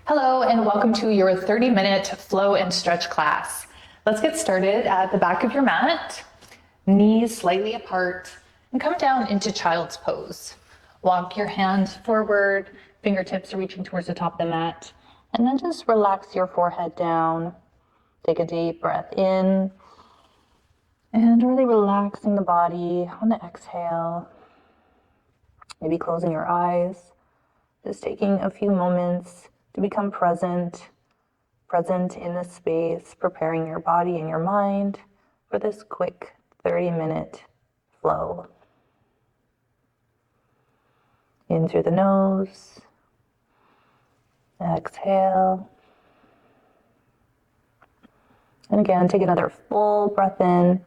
Hello and welcome to your 30-minute flow and stretch class. Let's get started at the back of your mat, knees slightly apart, and come down into child's pose. Walk your hands forward, fingertips are reaching towards the top of the mat, and then just relax your forehead down. Take a deep breath in, and really relaxing the body on the exhale. Maybe closing your eyes, just taking a few moments to become present in this space, preparing your body and your mind for this quick 30-minute flow. In through the nose, exhale. And again, take another full breath in.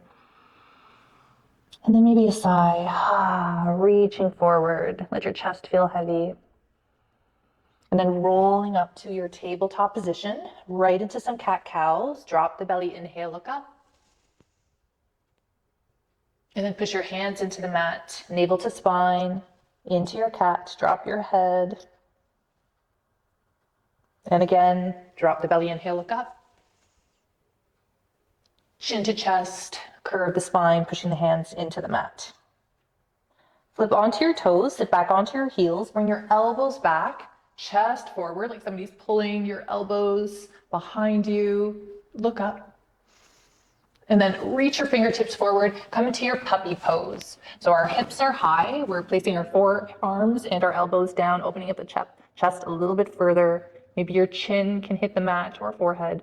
And then maybe a sigh, reaching forward. Let your chest feel heavy. And then rolling up to your tabletop position, right into some cat-cows. Drop the belly, inhale, look up. And then push your hands into the mat, navel to spine, into your cat, drop your head. And again, drop the belly, inhale, look up. Chin to chest, curve the spine, pushing the hands into the mat. Flip onto your toes, sit back onto your heels, bring your elbows back, chest forward, like somebody's pulling your elbows behind you. Look up. And then reach your fingertips forward, come into your puppy pose. So our hips are high, we're placing our forearms and our elbows down, opening up the chest a little bit further. Maybe your chin can hit the mat or forehead.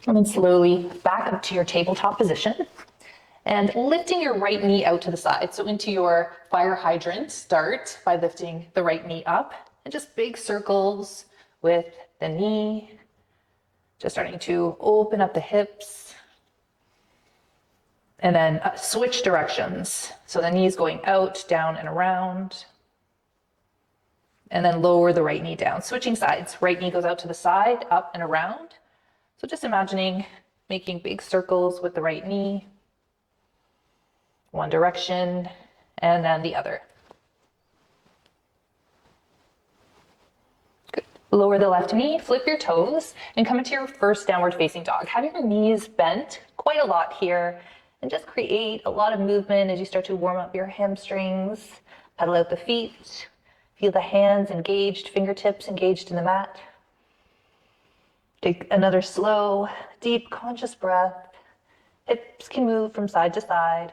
And then slowly back up to your tabletop position and lifting your right knee out to the side. So into your fire hydrant, start by lifting the right knee up and just big circles with the knee, just starting to open up the hips. And then switch directions. So the knee's going out, down, and around. And then lower the right knee down. Switching sides. Right knee goes out to the side, up and around. So just imagining making big circles with the right knee. One direction, and then the other. Good. Lower the left knee, flip your toes, and come into your first downward facing dog. Have your knees bent quite a lot here, and just create a lot of movement as you start to warm up your hamstrings. Pedal out the feet. Feel the hands engaged, fingertips engaged in the mat. Take another slow, deep, conscious breath. Hips can move from side to side.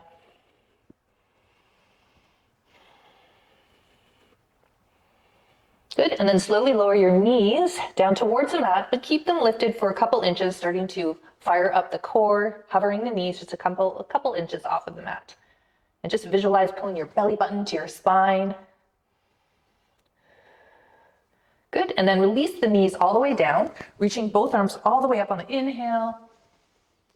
Good, and then slowly lower your knees down towards the mat, but keep them lifted for a couple inches, starting to fire up the core, hovering the knees just a couple inches off of the mat. And just visualize pulling your belly button to your spine. Good, and then release the knees all the way down, reaching both arms all the way up on the inhale.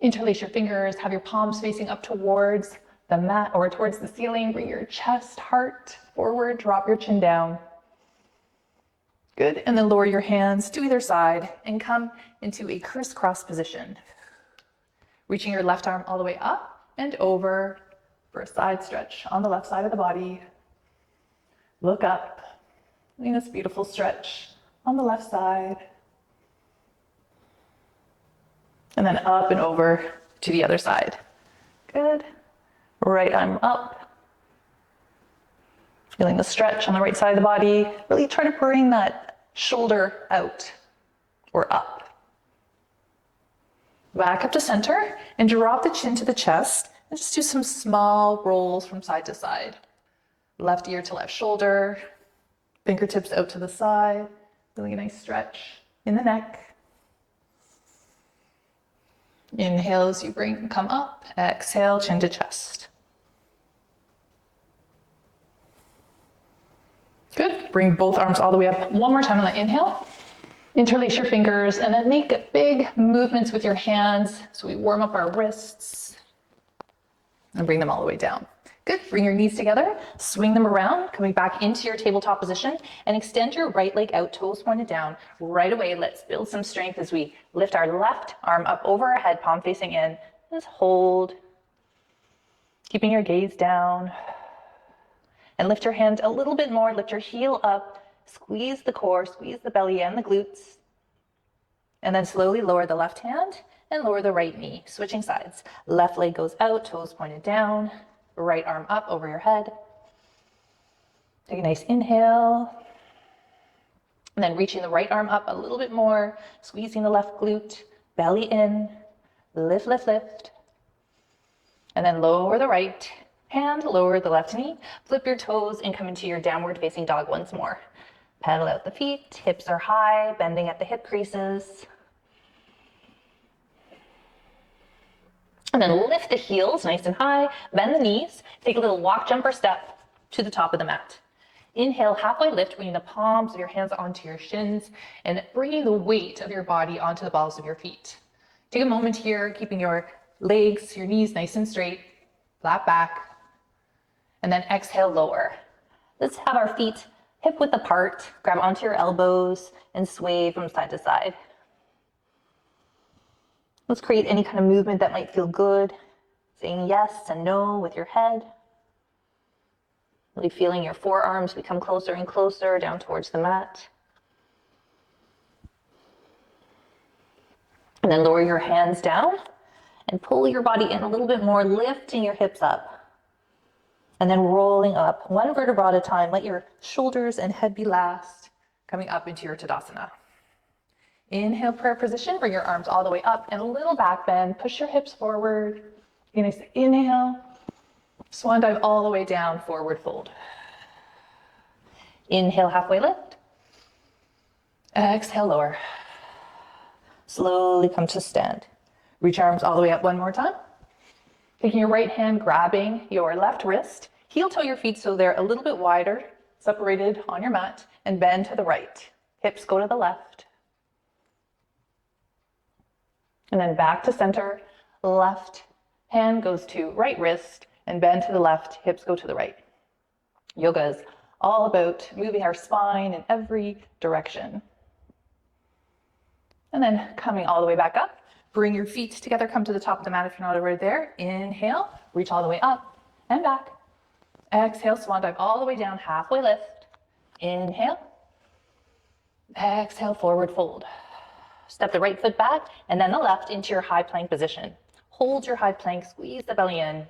Interlace your fingers, have your palms facing up towards the mat or towards the ceiling. Bring your chest, heart forward, drop your chin down. Good, and then lower your hands to either side and come into a crisscross position. Reaching your left arm all the way up and over for a side stretch on the left side of the body. Look up. Doing this beautiful stretch on the left side. And then up and over to the other side. Good. Right arm up. Feeling the stretch on the right side of the body. Really try to bring that shoulder out or up. Back up to center and drop the chin to the chest and just do some small rolls from side to side. Left ear to left shoulder. Fingertips out to the side, feeling a nice stretch in the neck. Inhale as you come up, exhale, chin to chest. Good, bring both arms all the way up. One more time on the inhale. Interlace your fingers and then make big movements with your hands. So we warm up our wrists and bring them all the way down. Good, bring your knees together, swing them around, coming back into your tabletop position and extend your right leg out, toes pointed down. Right away, let's build some strength as we lift our left arm up over our head, palm facing in. Just hold, keeping your gaze down. And lift your hand a little bit more, lift your heel up, squeeze the core, squeeze the belly and the glutes. And then slowly lower the left hand and lower the right knee, switching sides. Left leg goes out, toes pointed down, right arm up over your head. Take a nice inhale. And then reaching the right arm up a little bit more, squeezing the left glute, belly in, lift, lift, lift. And then lower the right hand, lower the left knee, flip your toes and come into your downward facing dog once more. Pedal out the feet, hips are high, bending at the hip creases. And then lift the heels nice and high, bend the knees, take a little walk, jump, or step to the top of the mat. Inhale, halfway lift, bringing the palms of your hands onto your shins and bringing the weight of your body onto the balls of your feet. Take a moment here, keeping your legs, your knees nice and straight, flat back, and then exhale, lower. Let's have our feet hip width apart, grab onto your elbows and sway from side to side. Let's create any kind of movement that might feel good, saying yes and no with your head. Really feeling your forearms become closer and closer down towards the mat. And then lower your hands down and pull your body in a little bit more, lifting your hips up. And then rolling up one vertebra at a time. Let your shoulders and head be last, coming up into your Tadasana. Inhale, prayer position. Bring your arms all the way up and a little back bend. Push your hips forward. Take a nice inhale. Swan dive all the way down, forward fold. Inhale, halfway lift. Exhale, lower. Slowly come to stand. Reach arms all the way up one more time. Taking your right hand, grabbing your left wrist. Heel toe your feet so they're a little bit wider, separated on your mat, and bend to the right. Hips go to the left. And then back to center. Left hand goes to right wrist and bend to the left, hips go to the right. Yoga is all about moving our spine in every direction. And then coming all the way back up, bring your feet together, come to the top of the mat if you're not already there. Inhale, reach all the way up and back. Exhale, swan dive all the way down, halfway lift. Inhale. Exhale, forward fold. Step the right foot back and then the left into your high plank position. Hold your high plank, squeeze the belly in.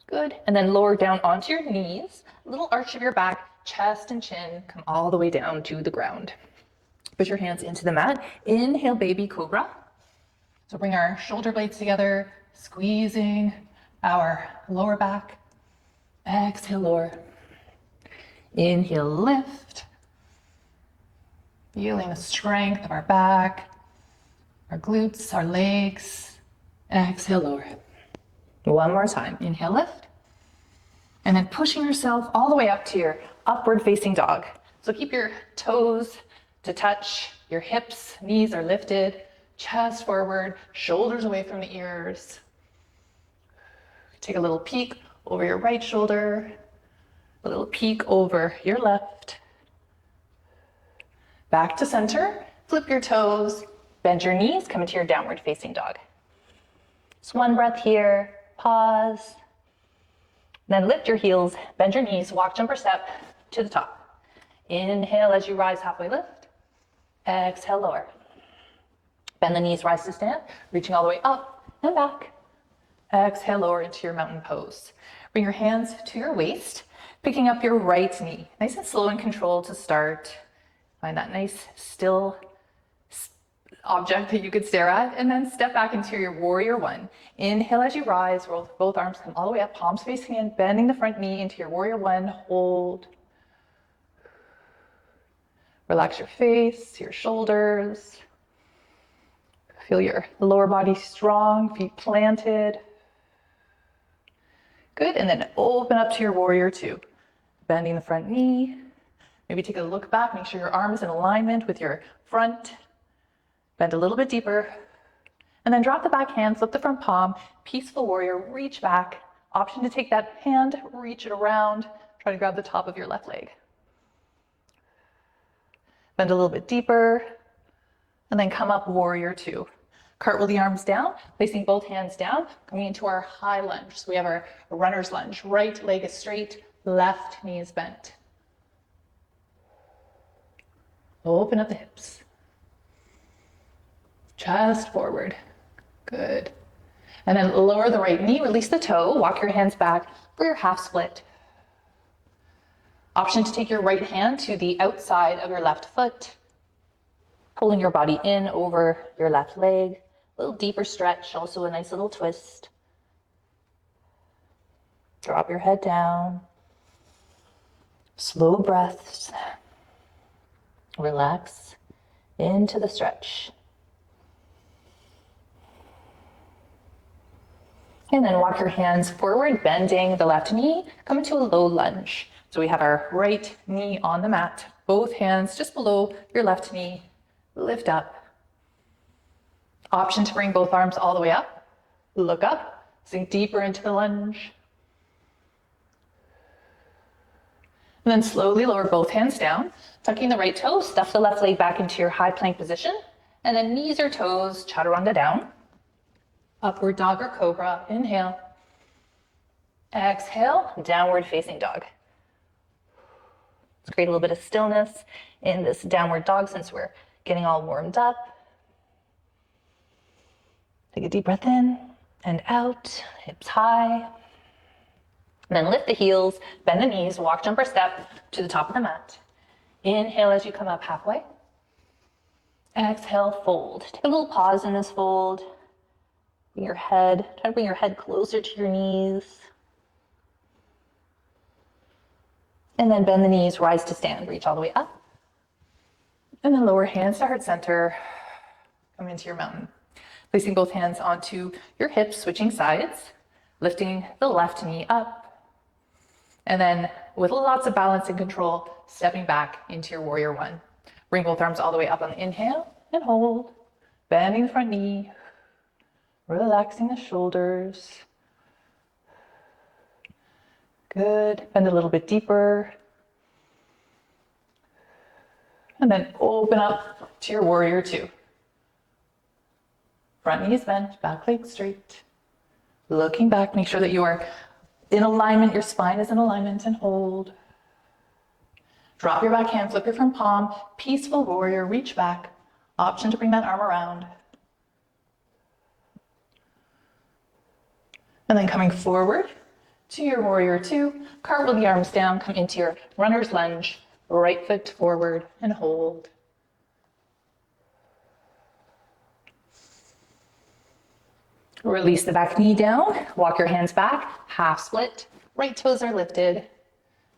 Good. And then lower down onto your knees, little arch of your back, chest and chin, come all the way down to the ground. Push your hands into the mat. Inhale, baby cobra. So bring our shoulder blades together, squeezing our lower back. Exhale, lower. Inhale, lift. Feeling the strength of our back, our glutes, our legs. Exhale, lower. One more time. Inhale, lift. And then pushing yourself all the way up to your upward facing dog. So keep your toes to touch, your hips, knees are lifted, chest forward, shoulders away from the ears. Take a little peek over your right shoulder, a little peek over your left. Back to center, flip your toes, bend your knees, come into your downward facing dog. Just one breath here, pause. Then lift your heels, bend your knees, walk, jump, or step to the top. Inhale as you rise, halfway lift. Exhale, lower. Bend the knees, rise to stand, reaching all the way up and back. Exhale, lower into your mountain pose. Bring your hands to your waist, picking up your right knee. Nice and slow and controlled to start. Find that nice, still object that you could stare at, and then step back into your warrior one. Inhale as you rise, roll both arms, come all the way up, palms facing in, bending the front knee into your warrior one, hold. Relax your face, your shoulders. Feel your lower body strong, feet planted. Good, and then open up to your warrior two. Bending the front knee. Maybe take a look back, make sure your arm is in alignment with your front. Bend a little bit deeper. And then drop the back hand, flip the front palm, peaceful warrior, reach back. Option to take that hand, reach it around, try to grab the top of your left leg. Bend a little bit deeper, and then come up, warrior two. Cartwheel the arms down, placing both hands down, coming into our high lunge. So we have our runner's lunge. Right leg is straight, Left knee is bent. Open up the hips. Chest forward. Good. And then lower the right knee, release the toe, walk your hands back for your half split. Option to take your right hand to the outside of your left foot, pulling your body in over your left leg. A little deeper stretch, also a nice little twist. Drop your head down. Slow breaths. Relax into the stretch. And then walk your hands forward, bending the left knee, come into a low lunge. So we have our right knee on the mat, both hands just below your left knee, lift up. Option to bring both arms all the way up, look up, sink deeper into the lunge. And then slowly lower both hands down, tucking the right toe, stuff the left leg back into your high plank position, and then knees or toes, chaturanga down. Upward dog or cobra, inhale. Exhale, downward facing dog. Let's create a little bit of stillness in this downward dog since we're getting all warmed up. Take a deep breath in and out, hips high. And then lift the heels, bend the knees, walk, jump, or step to the top of the mat. Inhale as you come up halfway. Exhale, fold. Take a little pause in this fold. Bring your head, try to bring your head closer to your knees. And then bend the knees, rise to stand, reach all the way up. And then lower hands to heart center, come into your mountain. Placing both hands onto your hips, switching sides, lifting the left knee up. And then with lots of balance and control, stepping back into your warrior one. Bring both arms all the way up on the inhale and hold, bending the front knee. Relaxing the shoulders. Good. Bend a little bit deeper. And then open up to your warrior two. Front knee is bent, back leg straight. Looking back, make sure that you are in alignment, your spine is in alignment, and hold. Drop your back hand, flip your front palm, peaceful warrior, reach back. Option to bring that arm around. And then coming forward to your warrior two, cartwheel the arms down, come into your runner's lunge, right foot forward and hold. Release the back knee down, walk your hands back, half split, right toes are lifted.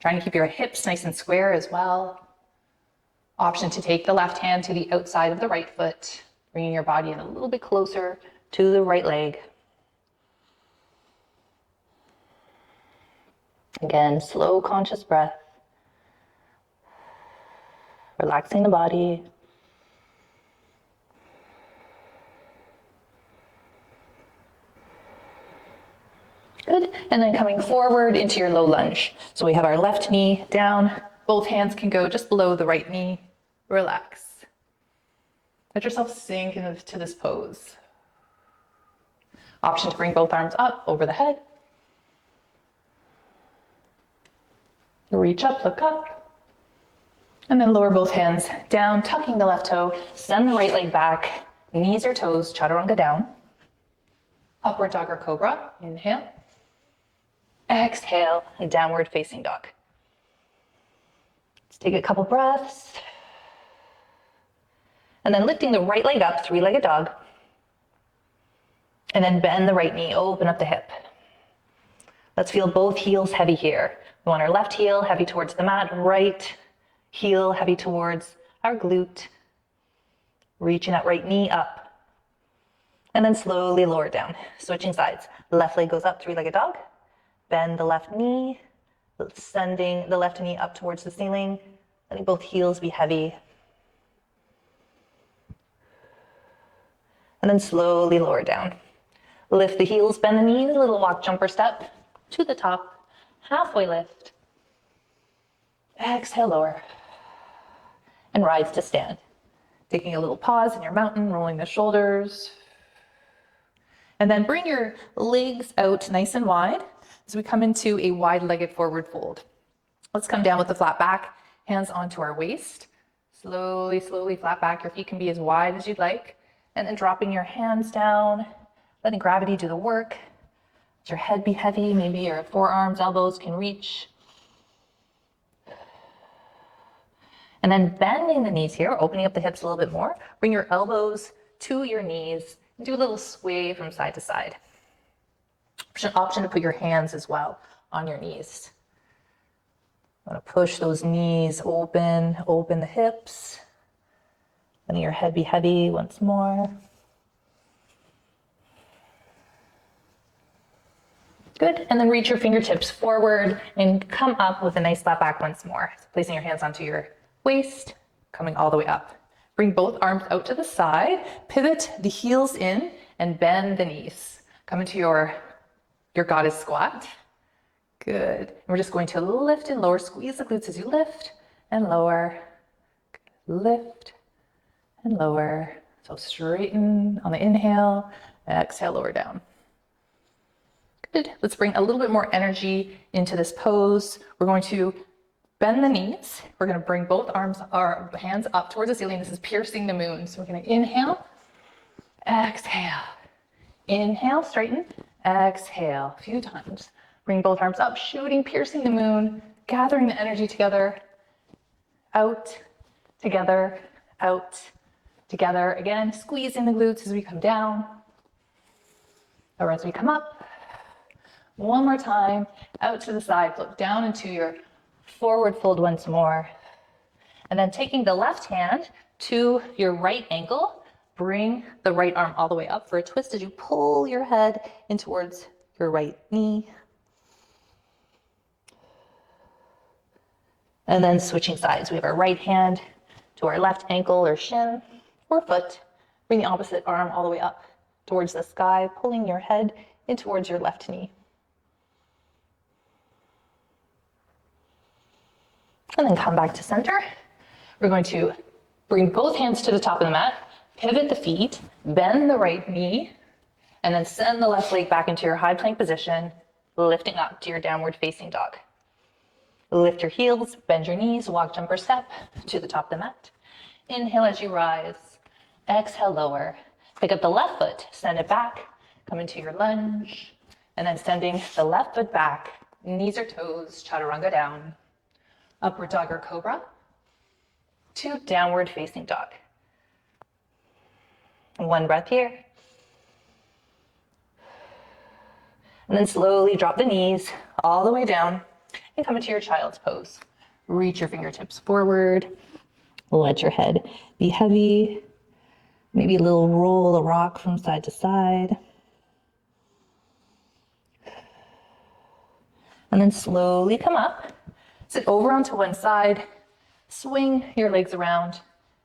Trying to keep your hips nice and square as well. Option to take the left hand to the outside of the right foot, bringing your body in a little bit closer to the right leg. Again, slow, conscious breath. Relaxing the body. Good. And then coming forward into your low lunge. So we have our left knee down. Both hands can go just below the right knee. Relax. Let yourself sink into this pose. Option to bring both arms up over the head. Reach up, look up. And then lower both hands down, tucking the left toe, send the right leg back, knees or toes, chaturanga down. Upward dog or cobra, inhale. Exhale, downward facing dog. Let's take a couple breaths. And then lifting the right leg up, three-legged dog. And then bend the right knee, open up the hip. Let's feel both heels heavy here. We want our left heel heavy towards the mat, right heel heavy towards our glute. Reaching that right knee up. And then slowly lower it down, switching sides. Left leg goes up, three-legged dog. Bend the left knee, sending the left knee up towards the ceiling. Letting both heels be heavy. And then slowly lower down. Lift the heels, bend the knees, a little walk, jump, or step to the top. Halfway lift. Exhale, lower. And rise to stand. Taking a little pause in your mountain, rolling the shoulders. And then bring your legs out nice and wide. as we come into a wide-legged forward fold. Let's come down with the flat back, hands onto our waist. Slowly, slowly flat back. Your feet can be as wide as you'd like. And then dropping your hands down, letting gravity do the work. Let your head be heavy. Maybe your forearms, elbows can reach. And then bending the knees here, opening up the hips a little bit more. Bring your elbows to your knees and do a little sway from side to side. Option to put your hands as well on your knees. I'm going to push those knees open, open the hips. Letting your head be heavy once more. Good, and then reach your fingertips forward and come up with a nice flat back once more. So placing your hands onto your waist, coming all the way up. Bring both arms out to the side, pivot the heels in and bend the knees. Come into your goddess squat. Good, and we're just going to lift and lower, squeeze the glutes as you lift and lower, lift and lower. So straighten on the inhale, exhale, lower down. Good. Let's bring a little bit more energy into this pose. We're going to bend the knees. We're going to bring both arms, our hands up towards the ceiling. This is piercing the moon. So we're going to inhale, exhale, inhale, straighten, exhale, a few times. Bring both arms up, shooting, piercing the moon, gathering the energy together, out, together, out, together. Again, squeezing the glutes as we come down or as we come up. One more time, out to the side, float down into your forward fold once more. And then taking the left hand to your right ankle, bring the right arm all the way up for a twist as you pull your head in towards your right knee. And then switching sides, we have our right hand to our left ankle or shin or foot. Bring the opposite arm all the way up towards the sky, pulling your head in towards your left knee. And then come back to center. We're going to bring both hands to the top of the mat, pivot the feet, bend the right knee, and then send the left leg back into your high plank position, lifting up to your downward facing dog. Lift your heels, bend your knees, walk, jump, or step to the top of the mat. Inhale as you rise, exhale, lower. Pick up the left foot, send it back, come into your lunge, and then sending the left foot back, knees or toes, chaturanga down. Upward dog or cobra to downward facing dog. One breath here. And then slowly drop the knees all the way down and come into your child's pose. Reach your fingertips forward. Let your head be heavy. Maybe a little roll a rock from side to side. And then slowly come up. Sit over onto one side, swing your legs around,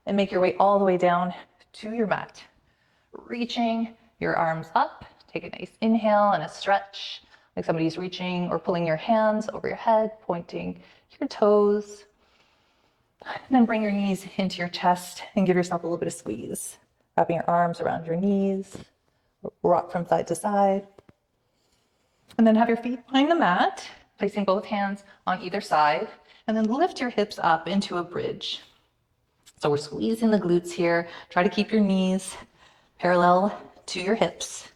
and make your way all the way down to your mat. Reaching your arms up, take a nice inhale and a stretch, like somebody's reaching or pulling your hands over your head, pointing your toes. And then bring your knees into your chest and give yourself a little bit of squeeze. Wrapping your arms around your knees, rock from side to side. And then have your feet behind the mat, placing both hands on either side, and then lift your hips up into a bridge. So we're squeezing the glutes here. Try to keep your knees parallel to your hips.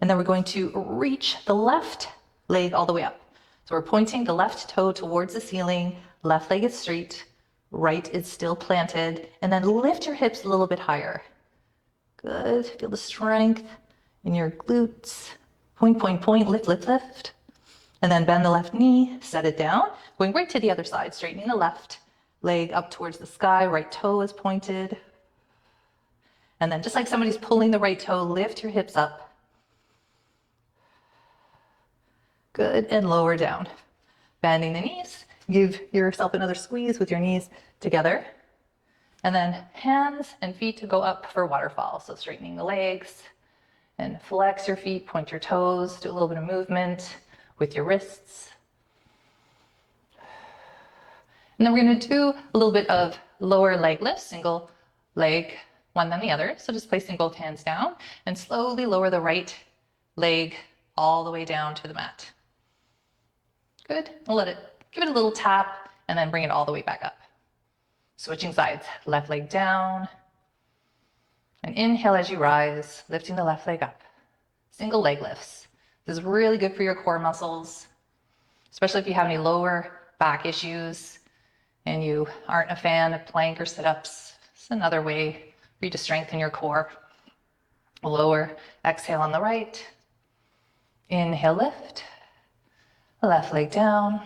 And then we're going to reach the left leg all the way up. So we're pointing the left toe towards the ceiling, left leg is straight, right is still planted, and then lift your hips a little bit higher. Good, feel the strength in your glutes. Point, point, point, lift, lift, lift. And then bend the left knee, set it down, going right to the other side, straightening the left leg up towards the sky, right toe is pointed. And then just like somebody's pulling the right toe, lift your hips up. Good, and lower down. Bending the knees, give yourself another squeeze with your knees together. And then hands and feet to go up for waterfall. So straightening the legs and flex your feet, point your toes, do a little bit of movement with your wrists. And then we're going to do a little bit of lower leg lifts, single leg, one then the other. So just placing both hands down and slowly lower the right leg all the way down to the mat. Good. Give it a little tap and then bring it all the way back up. Switching sides, left leg down. And inhale as you rise, lifting the left leg up. Single leg lifts. This is really good for your core muscles, especially if you have any lower back issues and you aren't a fan of plank or sit-ups. It's another way for you to strengthen your core. Lower, exhale on the right. Inhale, lift. Left leg down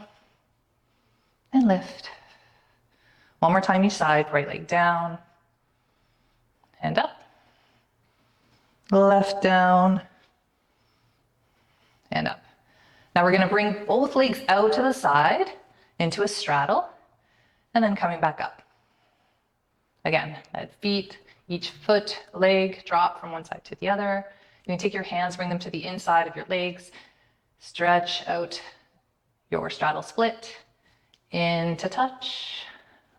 and lift. One more time each side, right leg down and up. Left down and up. Now we're going to bring both legs out to the side into a straddle and then coming back up. Again, feet, each foot, leg drop from one side to the other. You can take your hands, bring them to the inside of your legs, stretch out your straddle split, into touch,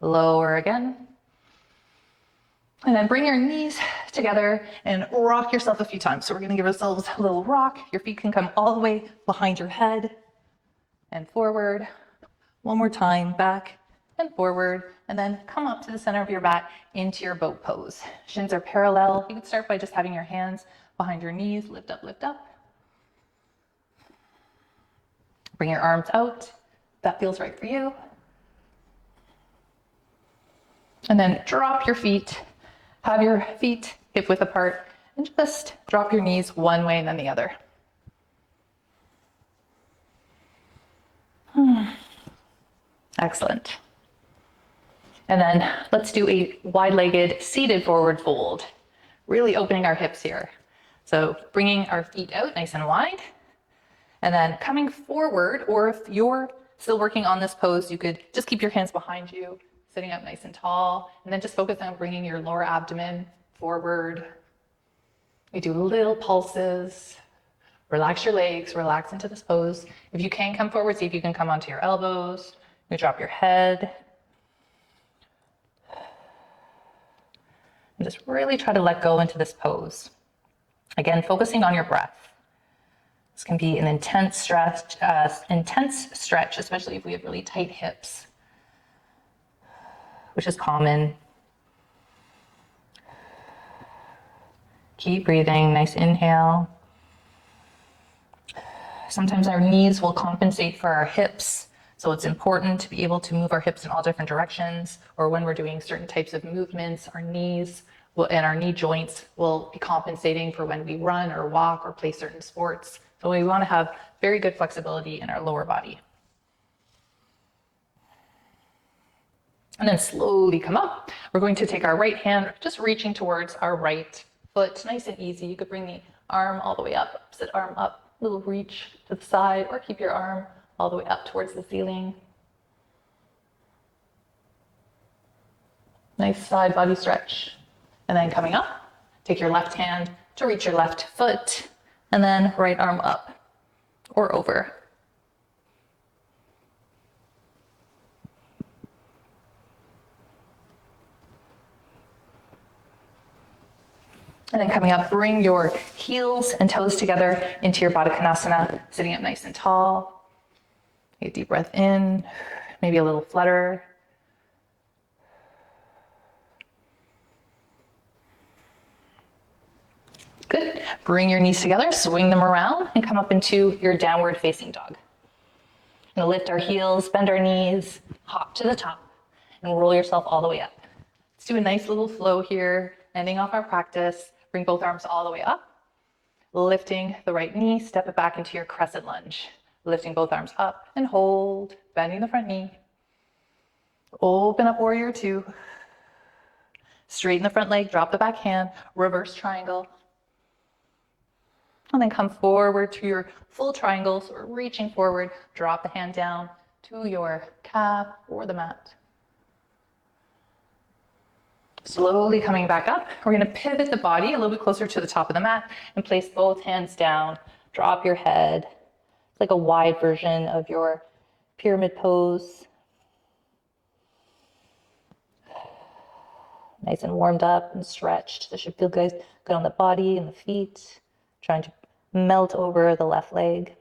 lower again. And then bring your knees together and rock yourself a few times. So we're going to give ourselves a little rock. Your feet can come all the way behind your head and forward. One more time, back and forward. And then come up to the center of your mat into your boat pose. Shins are parallel. You can start by just having your hands behind your knees. Lift up, lift up. Bring your arms out. If that feels right for you. And then drop your feet. Have your feet hip width apart and just drop your knees one way and then the other. Excellent. And then let's do a wide-legged seated forward fold, really opening our hips here. So bringing our feet out nice and wide and then coming forward, or if you're still working on this pose, you could just keep your hands behind you, sitting up nice and tall, and then just focus on bringing your lower abdomen forward. We do little pulses. Relax your legs, relax into this pose. If you can come forward, see if you can come onto your elbows. You drop your head. And just really try to let go into this pose. Again, focusing on your breath. This can be an intense stretch, especially if we have really tight hips, which is common. Keep breathing, nice inhale. Sometimes our knees will compensate for our hips, so it's important to be able to move our hips in all different directions, or when we're doing certain types of movements, our knees and our knee joints will be compensating for when we run or walk or play certain sports. So we want to have very good flexibility in our lower body. And then slowly come up. We're going to take our right hand, just reaching towards our right foot, nice and easy. You could bring the arm all the way up, opposite arm up, little reach to the side, or keep your arm all the way up towards the ceiling. Nice side body stretch. And then coming up, take your left hand to reach your left foot, and then right arm up or over. And then coming up, bring your heels and toes together into your Baddha Konasana, sitting up nice and tall. Take a deep breath in, maybe a little flutter. Good. Bring your knees together, swing them around, and come up into your downward facing dog. And lift our heels, bend our knees, hop to the top, and roll yourself all the way up. Let's do a nice little flow here, ending off our practice. Bring both arms all the way up, lifting the right knee, step it back into your crescent lunge. Lifting both arms up and hold, bending the front knee. Open up warrior two. Straighten the front leg, drop the back hand, reverse triangle. And then come forward to your full triangle, so we're reaching forward, drop the hand down to your calf or the mat. Slowly coming back up, we're going to pivot the body a little bit closer to the top of the mat and place both hands down. Drop your head. It's like a wide version of your pyramid pose. Nice and warmed up and stretched. This should feel good on the body and the feet. Trying to melt over the left leg.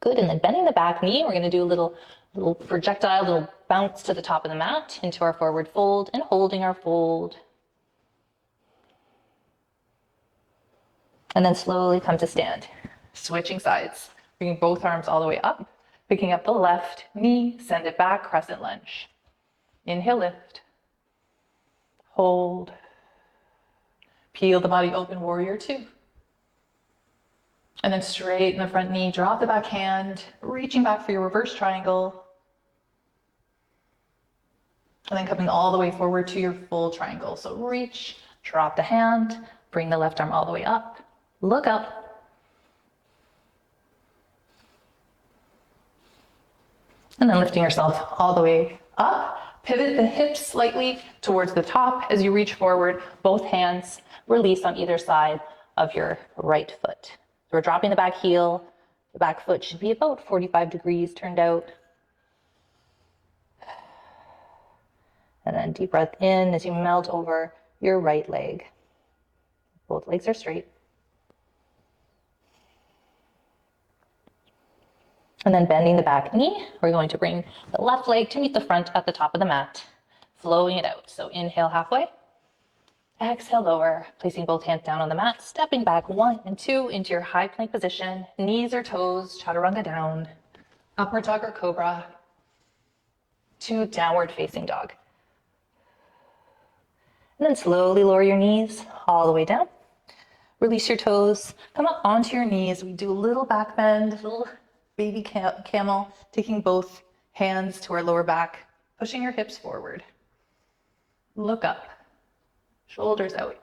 Good, and then bending the back knee, we're gonna do a little projectile, little bounce to the top of the mat into our forward fold and holding our fold. And then slowly come to stand. Switching sides, bringing both arms all the way up, picking up the left knee, send it back, crescent lunge. Inhale, lift. Hold. Peel the body open, warrior two. And then straighten the front knee, drop the back hand, reaching back for your reverse triangle. And then coming all the way forward to your full triangle. So reach, drop the hand, bring the left arm all the way up, look up. And then lifting yourself all the way up. Pivot the hips slightly towards the top as you reach forward. Both hands release on either side of your right foot. So we're dropping the back heel. The back foot should be about 45 degrees turned out. And then deep breath in as you melt over your right leg. Both legs are straight. And then bending the back knee, we're going to bring the left leg to meet the front at the top of the mat, flowing it out. So inhale halfway. Exhale, lower, placing both hands down on the mat, stepping back 1 and 2 into your high plank position, knees or toes, chaturanga down, upward dog or cobra, to downward facing dog. And then slowly lower your knees all the way down. Release your toes, come up onto your knees. We do a little back bend, little baby camel, taking both hands to our lower back, pushing your hips forward. Look up. Shoulders out.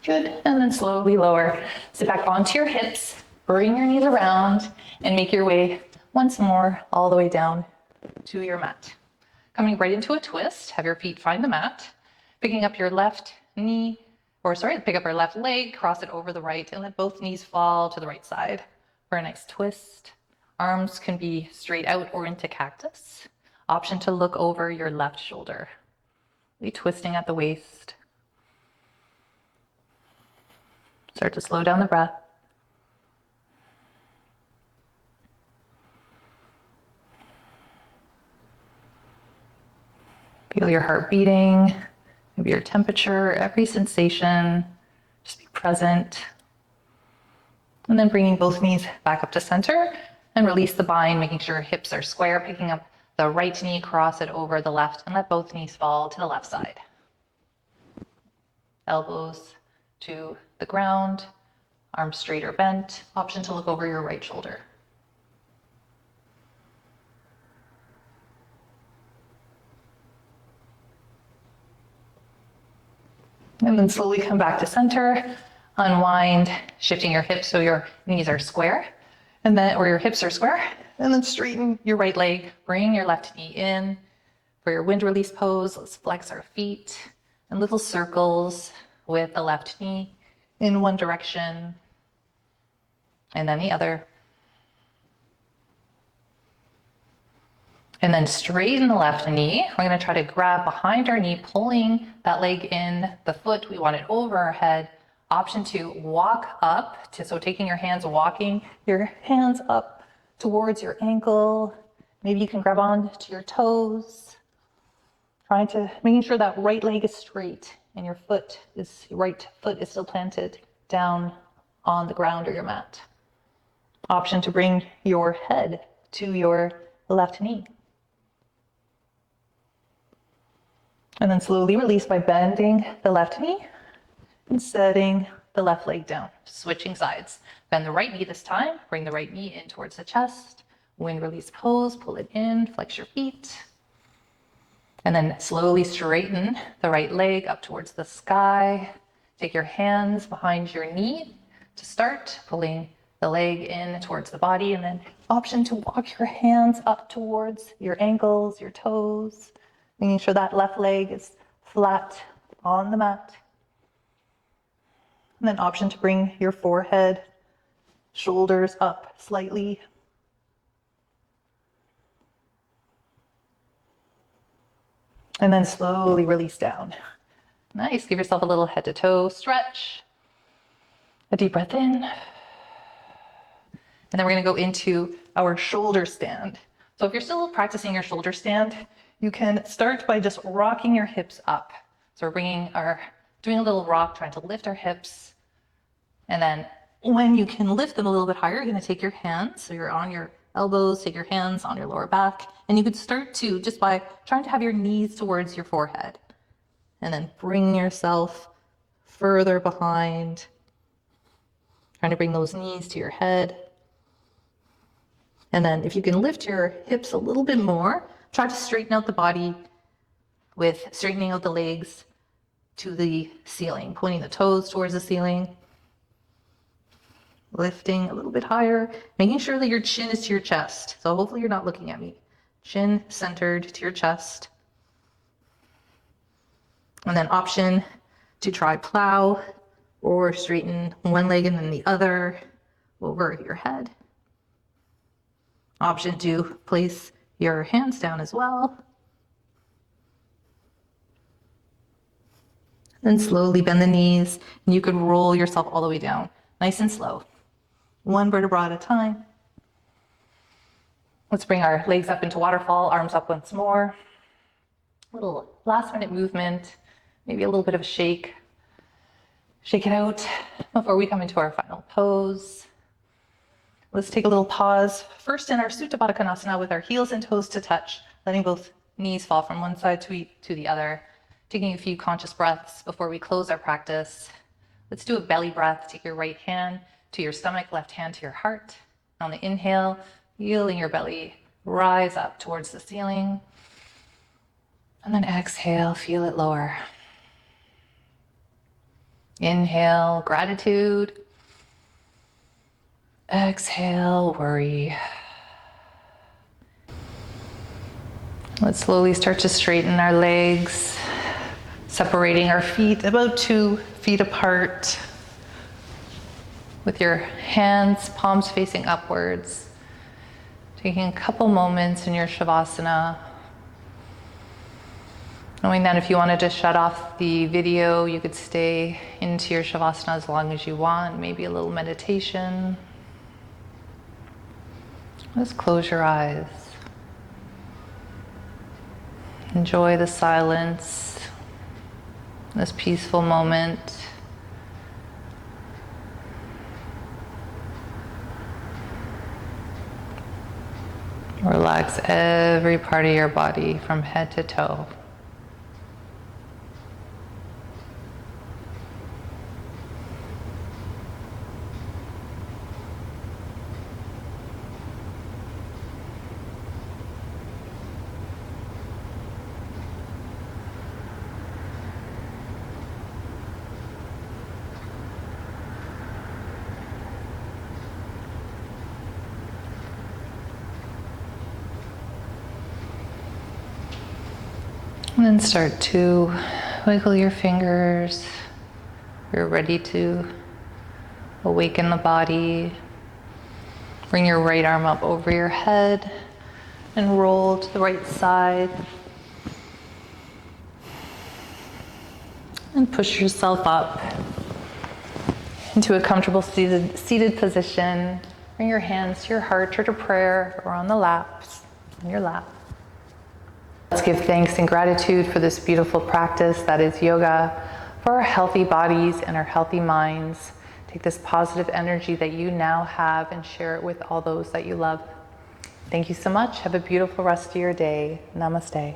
Good, and then slowly lower. Sit back onto your hips, bring your knees around, and make your way once more all the way down to your mat. Coming right into a twist, have your feet find the mat, picking up your left knee, pick up your left leg, cross it over the right, and let both knees fall to the right side for a nice twist. Arms can be straight out or into cactus. Option to look over your left shoulder. Really twisting at the waist. Start to slow down the breath. Feel your heart beating, maybe your temperature, every sensation. Just be present. And then bringing both knees back up to center and release the bind, making sure hips are square, picking up the right knee, cross it over the left, and let both knees fall to the left side. Elbows to the ground, arms straight or bent. Option to look over your right shoulder. And then slowly come back to center, unwind, shifting your hips so your knees are square, and then, or your hips are square, and then straighten your right leg, bring your left knee in. For your wind release pose, let's flex our feet in little circles with the left knee in one direction, and then the other. And then straighten the left knee. We're gonna try to grab behind our knee, pulling that leg in, the foot, we want it over our head. Option to walk up, so taking your hands, walking your hands up towards your ankle. Maybe you can grab on to your toes. Making sure that right leg is straight and your right foot is still planted down on the ground or your mat. Option to bring your head to your left knee. And then slowly release by bending the left knee and setting the left leg down, switching sides. Bend the right knee this time, bring the right knee in towards the chest, wind release pose, pull it in, flex your feet. And then slowly straighten the right leg up towards the sky. Take your hands behind your knee to start, pulling the leg in towards the body, and then option to walk your hands up towards your ankles, your toes, making sure that left leg is flat on the mat. And then option to bring your forehead, shoulders up slightly. And then slowly release down. Nice. Give yourself a little head to toe stretch. A deep breath in. And then we're going to go into our shoulder stand. So if you're still practicing your shoulder stand, you can start by just rocking your hips up. So we're doing a little rock, trying to lift our hips. And then when you can lift them a little bit higher, you're going to take your hands. So you're on your elbows, take your hands on your lower back. And you could start to just by trying to have your knees towards your forehead. And then bring yourself further behind. Trying to bring those knees to your head. And then if you can lift your hips a little bit more, try to straighten out the body with straightening out the legs to the ceiling, pointing the toes towards the ceiling, lifting a little bit higher, making sure that your chin is to your chest. So hopefully you're not looking at me. Chin centered to your chest. And then option to try plow or straighten one leg and then the other over your head. Option to place your hands down as well. Then slowly bend the knees, and you could roll yourself all the way down, nice and slow. One vertebra at a time. Let's bring our legs up into waterfall, arms up once more. Little last minute movement, maybe a little bit of a shake. Shake it out before we come into our final pose. Let's take a little pause. First in our Supta Baddha Konasana with our heels and toes to touch, letting both knees fall from one side to the other. Taking a few conscious breaths before we close our practice. Let's do a belly breath. Take your right hand to your stomach, left hand to your heart. On the inhale, feeling your belly rise up towards the ceiling. And then exhale, feel it lower. Inhale, gratitude. Exhale, worry. Let's slowly start to straighten our legs, separating our feet about 2 feet apart with your hands, palms facing upwards. Taking a couple moments in your Shavasana. Knowing that if you wanted to shut off the video, you could stay into your Shavasana as long as you want, maybe a little meditation. Just close your eyes. Enjoy the silence, this peaceful moment. Relax every part of your body from head to toe. And then start to wiggle your fingers. You're ready to awaken the body. Bring your right arm up over your head and roll to the right side. And push yourself up into a comfortable seated position. Bring your hands to your heart or to prayer or on your lap. Let's give thanks and gratitude for this beautiful practice that is yoga, for our healthy bodies and our healthy minds. Take this positive energy that you now have and share it with all those that you love. Thank you so much. Have a beautiful rest of your day. Namaste.